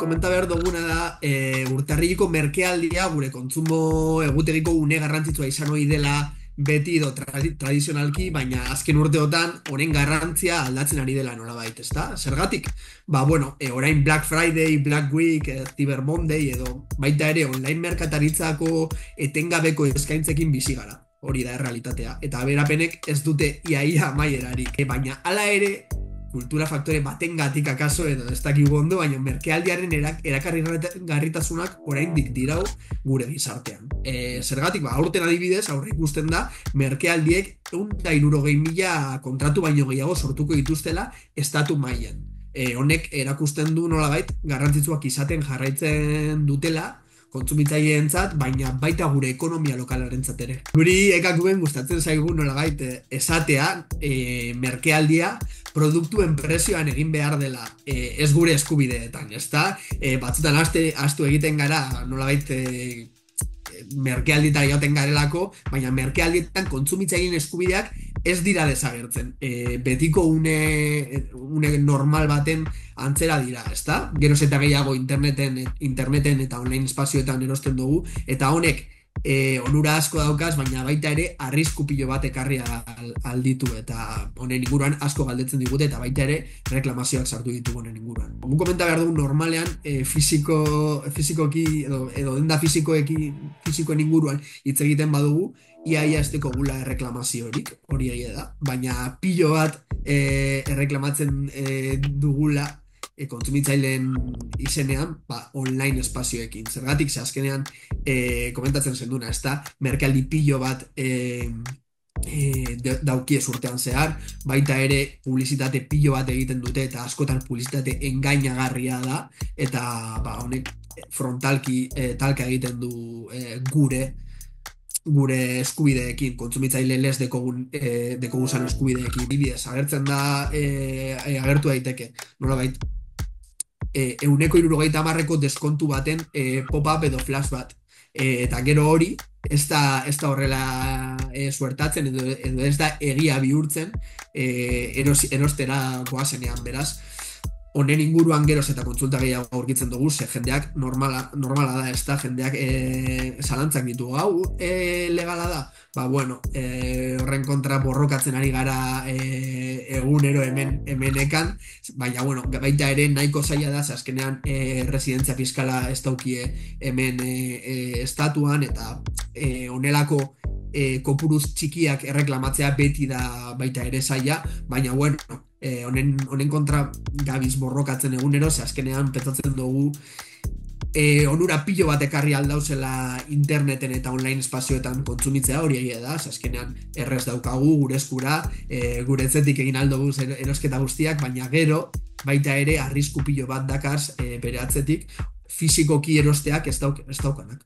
komenta behar duguna da, urtarrileko merkealdia gure kontsumo egutegiko une garrantzitsua izan ohi dela beti edo tradizionalki, baina azken urteotan honen garrantzia aldatzen ari dela nolabait, ezta? Zergatik? Ba, bueno, orain Black Friday, Black Week, Cyber Monday edo baita ere online merkataritzako etengabeko eskaintzekin bizi gara. Hori da errealitatea. Eta berapenek ez dute iaia amaierarik. Baina hala ere, kultura faktore batengatik akaso edo ez dakigu ondo, baina merkealdiaren erakarrigarritasunak oraindik dirau gure gizartean. Zergatik, aurten adibidez, aurre ikusten da, merkealdiek 160.000 kontratu baino gehiago sortuko dituztela estatu mailan. Honek erakusten du nolabait garrantzitsuak izaten jarraitzen dutela kontsumitzaileentzat, baina baita gure ekonomia lokalarentzat ere. Guri ekakuen gustatzen zaigu nolabait esatea merkealdia produktuen prezioan egin behar dela, ez gure eskubideetan, ezta? Batzutan ahaztu egiten gara nolabait merkealditara joaten garelako, baina merkealdietan kontsumitzaileen eskubideak ez dira desagertzen. Betiko une normal baten antzera dira, ezta? Geroz eta gehiago interneten eta online espazioetan erosten dugu, eta honek onura asko daukaz, baina baita ere arrisku pilo bat ekarri alditu, eta honen inguruan asko galdetzen digute, eta baita ere reklamazioak sartu ditugu honen inguruan. Gu komenta behar dugu normalean fizikoki edo denda fizikoen inguruan hitz egiten badugu, iaia ez deko gula erreklamaziorik, hori egia da, baina pilo bat erreklamatzen dugula kontsumitzaileen izenean, online espazioekin. Zergatik, ze azkenean komentatzen zenduna, ez da, merkealdi pilo bat daukie urtean zehar, baita ere publizitate pilo bat egiten dute, eta askotan publizitate engainagarria da, eta honek frontalki talka egiten du gure eskubideekin, kontsumitzaile lez dekoguzan eskubideekin. Bidez, agertu daiteke, nolabait, 170ko deskontu baten pop-up edo flash bat. Eta gero hori, ez da horrela suertatzen, edo ez da egia bihurtzen erostera goazenean, beraz. Honen inguruan geroz eta kontsulta gehiago aurkitzen dugu, ze jendeak normala da, ez da, jendeak zalantzak ditu, hau legala da? Ba, bueno, horren kontra borrokatzen ari gara egunero hemenekan, baina, bueno, baita ere nahiko zaila da, ze azkenean residentzia fiskala ez daukie hemen estatuan, eta honelako kopuruz txikiak erreklamatzea beti da baita ere zaila, baina, bueno, honen kontra gabiz borrokatzen egunero, ze azkenean pentsatzen dugu onura pilo bat ekarri aldauzela interneten eta online espazioetan kontsumitzea, hori egia da, ze azkenean errez daukagu gure eskura, gure etzetik egin aldoguz erosketa guztiak, baina gero baita ere arrisku pilo bat dakars bere atzetik fizikoki erosteak ez daukanak.